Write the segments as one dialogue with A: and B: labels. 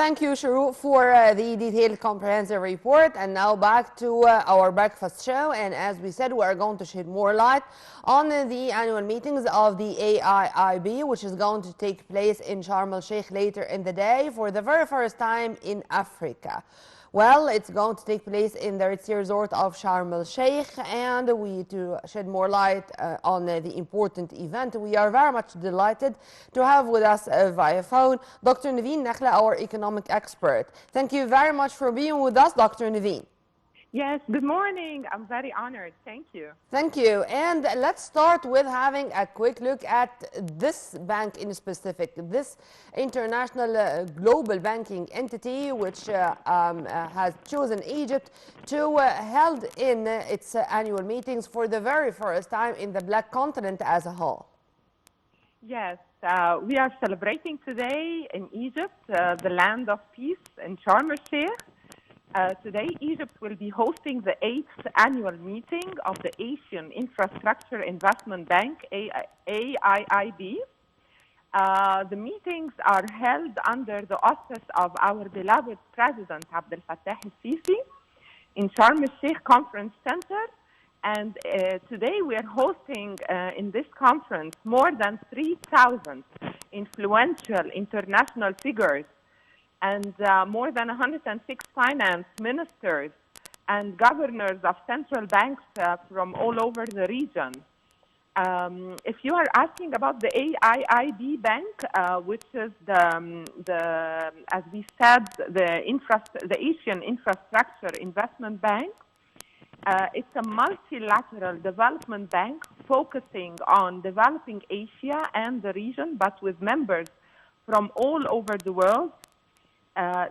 A: Thank you, Sharu, for the detailed, comprehensive report. And now back to our breakfast show. And as we said, we are going to shed more light on the annual meetings of the AIIB, which is going to take place in Sharm el-Sheikh later in the day for the very first time in Africa. Well, it's going to take place in the Ritz Resort of Sharm el-Sheikh, and to shed more light on the important event, we are very much delighted to have with us via phone Dr. Naveen Nakhla, our economic expert. Thank you very much for being with us, Dr. Naveen.
B: Yes, good morning. I'm very honored. Thank you.
A: Thank you. And let's start with having a quick look at this bank in specific, this international global banking entity, which has chosen Egypt to held in its annual meetings for the very first time in the Black Continent as a whole.
B: Yes, we are celebrating today in Egypt, the land of peace in Sharm el-Sheikh. Today, Egypt will be hosting the 8th annual meeting of the Asian Infrastructure Investment Bank, AIIB. The meetings are held under the auspice of our beloved President Abdel Fattah el-Sisi in Sharm el-Sheikh Conference Center. And today we are hosting in this conference more than 3,000 influential international figures and more than 106 finance ministers and governors of central banks from all over the region. If you are asking about the AIIB Bank, which is as we said, the Asian Infrastructure Investment Bank, it's a multilateral development bank focusing on developing Asia and the region, but with members from all over the world.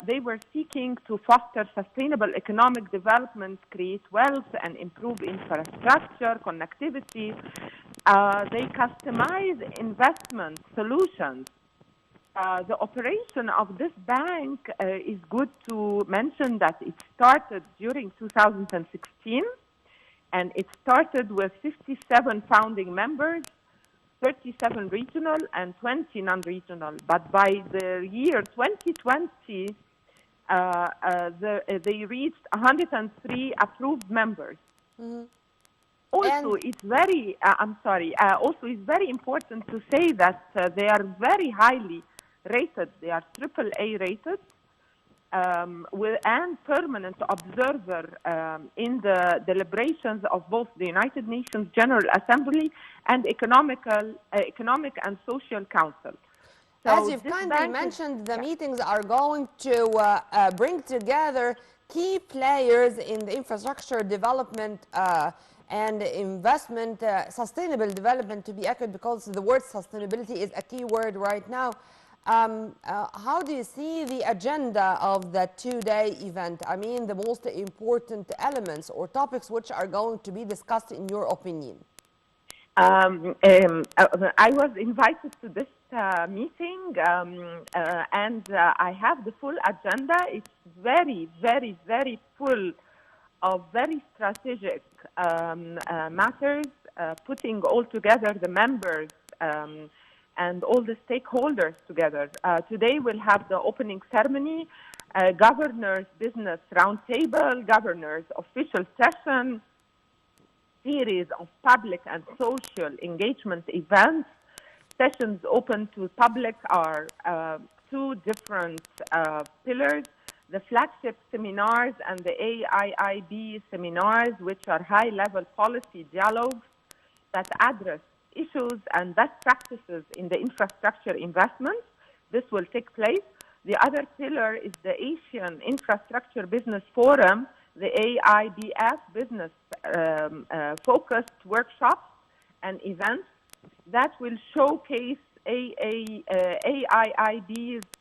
B: They were seeking to foster sustainable economic development, create wealth, and improve infrastructure, connectivity. They customize investment solutions. The operation of this bank is good to mention that it started during 2016, and it started with 57 founding members, 37 regional and 20 non-regional. But by the year 2020, they reached 103 approved members. Mm-hmm. Also, it's very, also it's very important to say that they are very highly rated. They are AAA rated and permanent observer in the deliberations of both the United Nations General Assembly and Economic and Social Council.
A: So as you've kindly mentioned, the meetings are going to bring together key players in the infrastructure development and investment, sustainable development to be echoed, because the word sustainability is a key word right now. How do you see the agenda of the two-day event? I mean, the most important elements or topics which are going to be discussed in your opinion?
B: I was invited to this meeting and I have the full agenda. It's very, very, very full of very strategic matters, putting all together the members and all the stakeholders together. Today we'll have the opening ceremony, governors business roundtable, governors official session, series of public and social engagement events. Sessions open to public are two different pillars: the flagship seminars and the AIIB seminars, which are high-level policy dialogues that address issues and best practices in the infrastructure investments. This will take place. The other pillar is the Asian Infrastructure Business Forum, the AIBF business focused workshops and events that will showcase AIIB's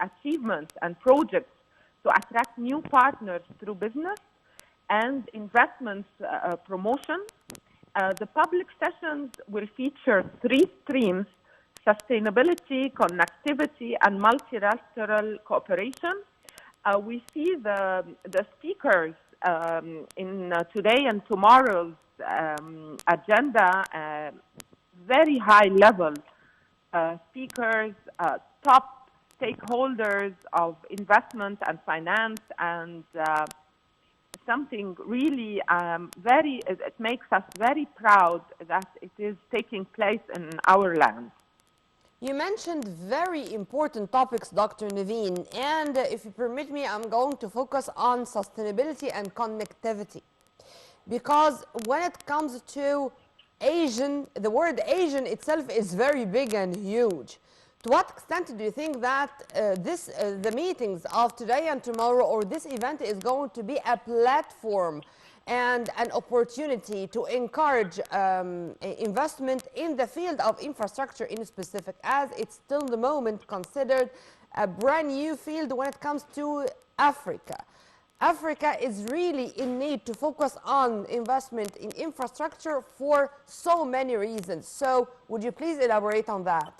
B: achievements and projects to attract new partners through business and investments promotion. The public sessions will feature three streams: sustainability, connectivity, and multilateral cooperation. We see the speakers in today and tomorrow's agenda, very high level speakers, top stakeholders of investment and finance, and something really it makes us very proud that it is taking place in our land.
A: You mentioned very important topics, Dr. Naveen, and if you permit me, I'm going to focus on sustainability and connectivity. Because when it comes to Asian, the word Asian itself is very big and huge. To what extent do you think that the meetings of today and tomorrow, or this event, is going to be a platform and an opportunity to encourage investment in the field of infrastructure in specific, as it's still the moment considered a brand new field when it comes to Africa? Africa is really in need to focus on investment in infrastructure for so many reasons. So would you please elaborate on that?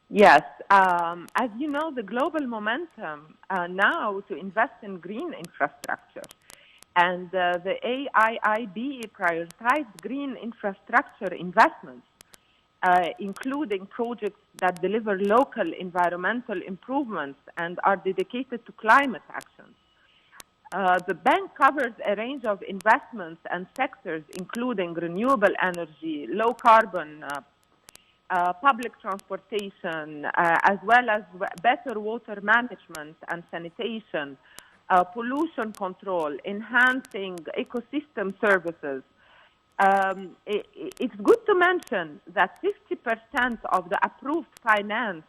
B: Yes. As you know, the global momentum now to invest in green infrastructure. And the AIIB prioritized green infrastructure investments, including projects that deliver local environmental improvements and are dedicated to climate actions. The bank covers a range of investments and sectors, including renewable energy, low carbon, public transportation, as well as better water management and sanitation, pollution control, enhancing ecosystem services. It's good to mention that 50% of the approved finance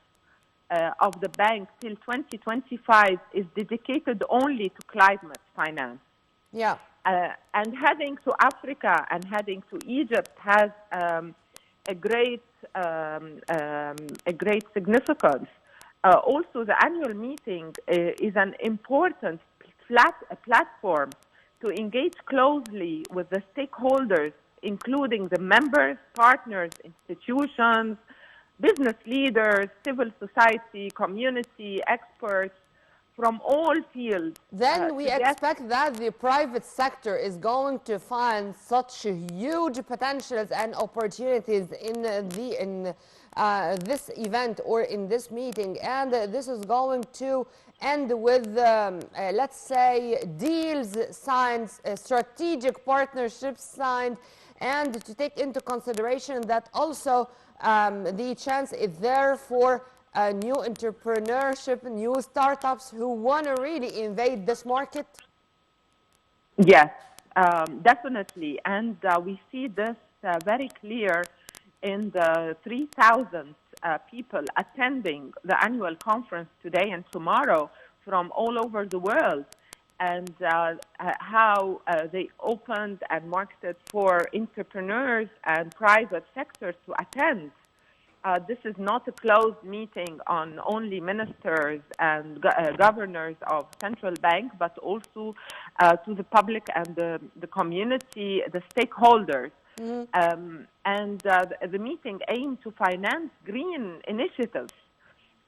B: of the bank till 2025 is dedicated only to climate finance.
A: Yeah.
B: And heading to Africa and heading to Egypt has a great significance. Also, the annual meeting is an important platform to engage closely with the stakeholders, including the members, partners, institutions, business leaders, civil society, community, experts from all fields.
A: Then we expect that the private sector is going to find such huge potentials and opportunities in this event or in this meeting, and this is going to end with, let's say, deals signed, strategic partnerships signed, and to take into consideration that also the chance is there for new entrepreneurship, new startups who want to really invade this market?
B: Yes, definitely. And we see this very clear in the 3,000 people attending the annual conference today and tomorrow from all over the world, and how they opened and marketed for entrepreneurs and private sectors to attend. This is not a closed meeting on only ministers and governors of central bank, but also to the public and the community, the stakeholders. Mm-hmm. The meeting aimed to finance green initiatives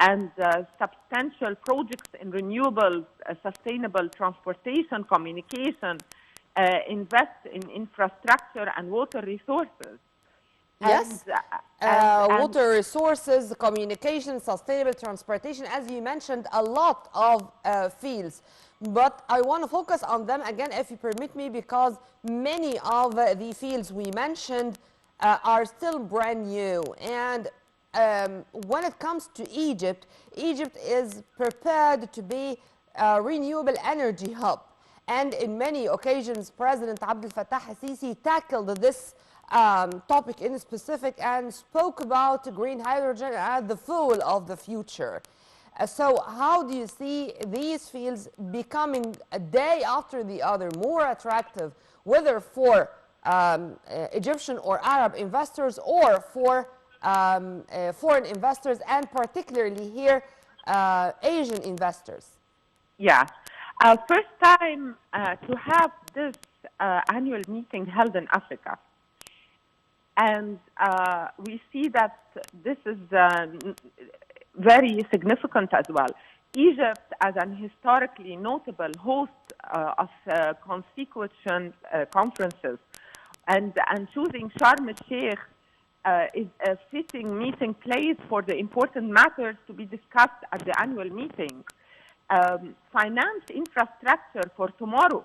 B: and substantial projects in renewables, sustainable transportation, communication, invest in infrastructure and water resources.
A: Yes, water resources, communication, sustainable transportation, as you mentioned, a lot of fields. But I want to focus on them again, if you permit me, because many of the fields we mentioned are still brand new. And when it comes to Egypt, Egypt is prepared to be a renewable energy hub. And in many occasions, President Abdel Fattah al-Sisi tackled this topic in specific and spoke about green hydrogen as the fuel of the future. So how do you see these fields becoming a day after the other more attractive, whether for Egyptian or Arab investors or for foreign investors, and particularly here Asian investors?
B: Yeah. First time to have this annual meeting held in Africa. And we see that this is very significant as well. Egypt, as an historically notable host of consecutive conferences, and choosing Sharm el-Sheikh is a fitting meeting place for the important matters to be discussed at the annual meeting. Finance infrastructure for tomorrow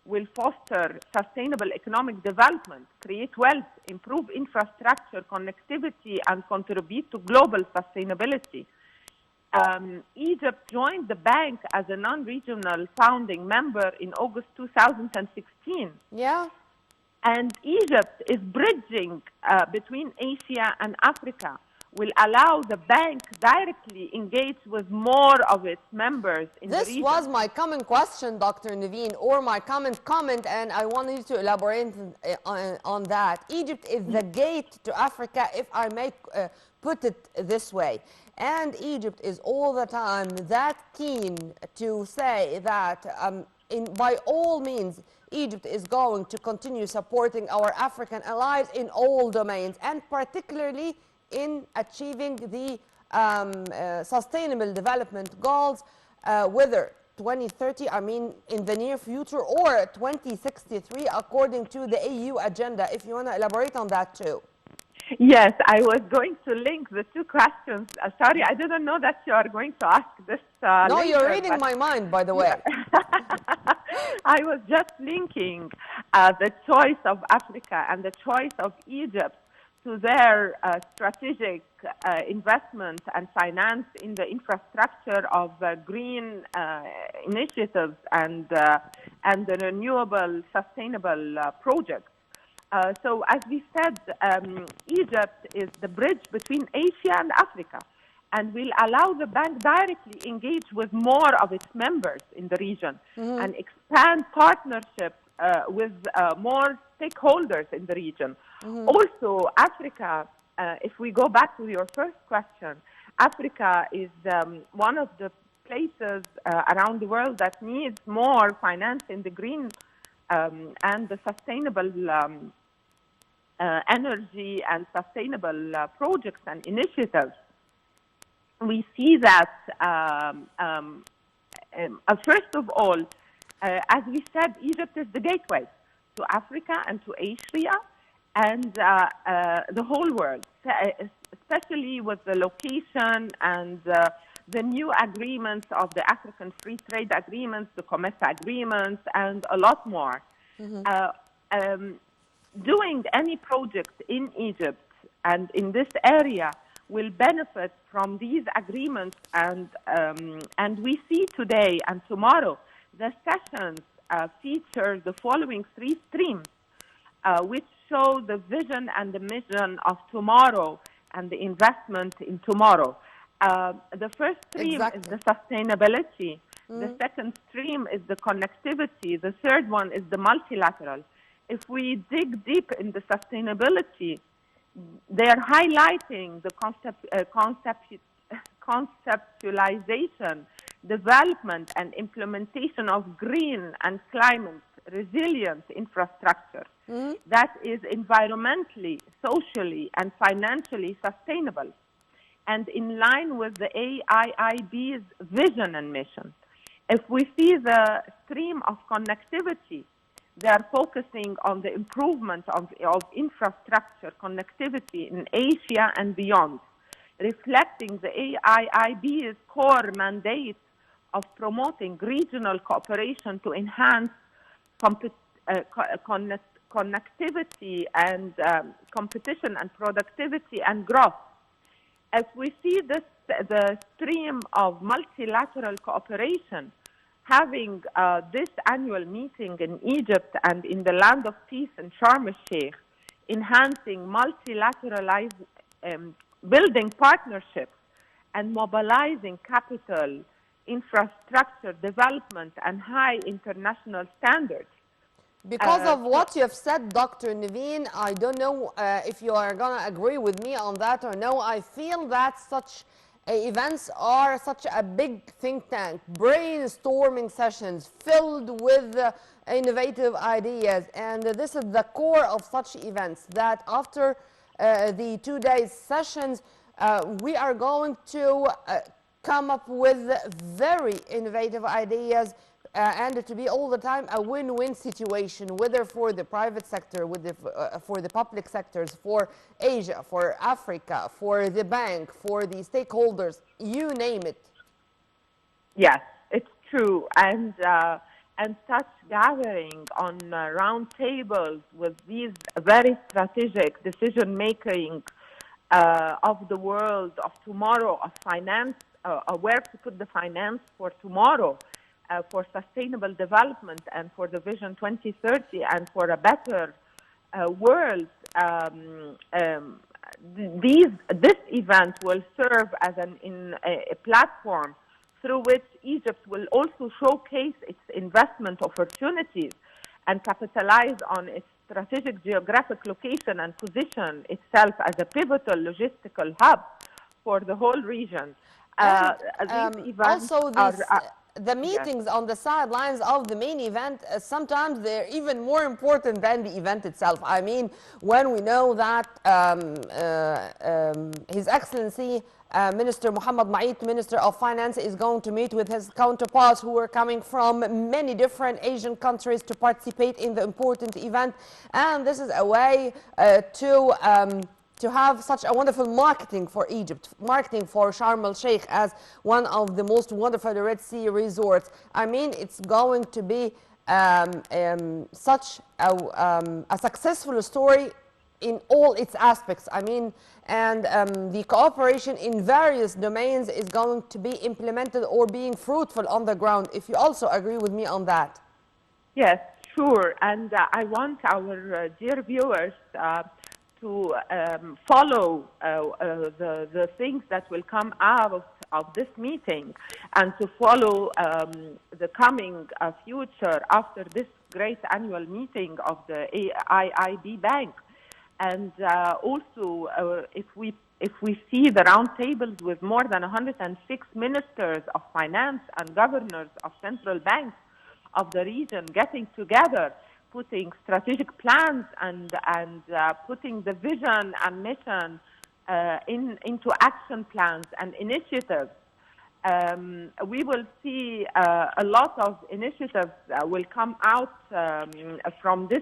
B: will foster sustainable economic development, create wealth, improve infrastructure connectivity, and contribute to global sustainability. Egypt joined the bank as a non-regional founding member in August 2016.
A: Yeah.
B: And Egypt is bridging between Asia and Africa, will allow the bank directly engage with more of its members in the region.
A: This was my common question, Dr. Naveen, or my comment, and I want you to elaborate on that. Egypt is the gate to Africa, if I may put it this way. And Egypt is all the time that keen to say that by all means, Egypt is going to continue supporting our African allies in all domains, and particularly in achieving the sustainable development goals, whether 2030, I mean in the near future, or 2063 according to the AU agenda, if you want to elaborate on that too.
B: Yes, I was going to link the two questions. Sorry, I didn't know that you are going to ask this
A: No,
B: later,
A: you're reading my mind, by the way.
B: I was just linking the choice of Africa and the choice of Egypt to their strategic investment and finance in the infrastructure of green initiatives and the renewable, sustainable projects. So as we said, Egypt is the bridge between Asia and Africa, and will allow the bank directly engage with more of its members in the region and expand partnerships with more stakeholders in the region. Also, Africa, if we go back to your first question, Africa is one of the places around the world that needs more finance in the green and the sustainable energy and sustainable projects and initiatives. We see that, first of all, as we said, Egypt is the gateway to Africa and to Asia and the whole world, especially with the location and the new agreements of the African Free Trade Agreements, the COMESA agreements, and a lot more. Doing any project in Egypt and in this area will benefit from these agreements, and we see today and tomorrow the sessions feature the following three streams, which show the vision and the mission of tomorrow and the investment in tomorrow. The first stream is the sustainability. The second stream is the connectivity. The third one is the multilateral. If we dig deep in the sustainability, they are highlighting the conceptualization, development, and implementation of green and climate resilient infrastructure that is environmentally, socially, and financially sustainable, and in line with the AIIB's vision and mission. If we see the stream of connectivity, they are focusing on the improvement of infrastructure connectivity in Asia and beyond, reflecting the AIIB's core mandate of promoting regional cooperation to enhance connectivity and competition and productivity and growth. As we see the stream of multilateral cooperation, having this annual meeting in Egypt and in the Land of Peace in Sharm el-Sheikh, enhancing multilateralized, building partnerships and mobilizing capital, infrastructure development, and high international standards.
A: Because of what you have said, Dr. Naveen, I don't know if you are going to agree with me on that or no. I feel that such events are such a big think tank, brainstorming sessions filled with innovative ideas. And this is the core of such events, that after the 2 days sessions, we are going to come up with very innovative ideas and to be all the time a win-win situation, whether for the private sector, for the public sectors, for Asia, for Africa, for the bank, for the stakeholders, you name it.
B: Yes, it's true. And such gathering on round tables with these very strategic decision-making of the world of tomorrow, of finance, where to put the finance for tomorrow, for sustainable development and for the Vision 2030 and for a better world. This event will serve as a platform through which Egypt will also showcase its investment opportunities and capitalize on its strategic geographic location and position itself as a pivotal logistical hub for the whole region.
A: Also, the meetings on the sidelines of the main event, sometimes they're even more important than the event itself. I mean, when we know that His Excellency Minister Mohammed Maït, Minister of Finance, is going to meet with his counterparts who are coming from many different Asian countries to participate in the important event. And this is a way to have such a wonderful marketing for Egypt, marketing for Sharm el-Sheikh as one of the most wonderful Red Sea resorts. I mean, it's going to be such a successful story in all its aspects. I mean, and the cooperation in various domains is going to be implemented or being fruitful on the ground, if you also agree with me on that.
B: Yes, sure. And I want our dear viewers to follow the things that will come out of this meeting and to follow the coming future after this great annual meeting of the AIIB Bank. And also, if we see the round tables with more than 106 ministers of finance and governors of central banks of the region getting together, putting strategic plans and putting the vision and mission into action plans and initiatives, we will see a lot of initiatives will come out from this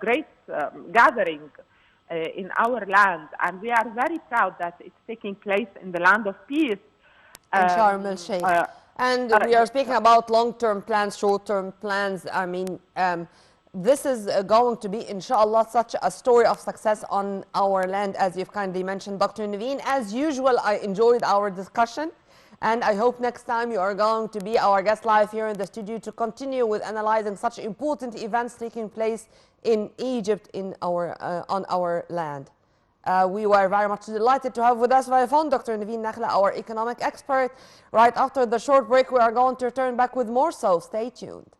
B: great gathering in our land, and we are very proud that it's taking place in the land of peace.
A: In Sharm el-Sheikh. And we are speaking about long-term plans, short-term plans. I mean, this is going to be, inshallah, such a story of success on our land, as you've kindly mentioned, Dr. Naveen. As usual, I enjoyed our discussion, and I hope next time you are going to be our guest live here in the studio to continue with analyzing such important events taking place in Egypt on our land. We were very much delighted to have with us via phone Dr. Naveen Nakhla, our economic expert. Right after the short break, we are going to return back with more, so stay tuned.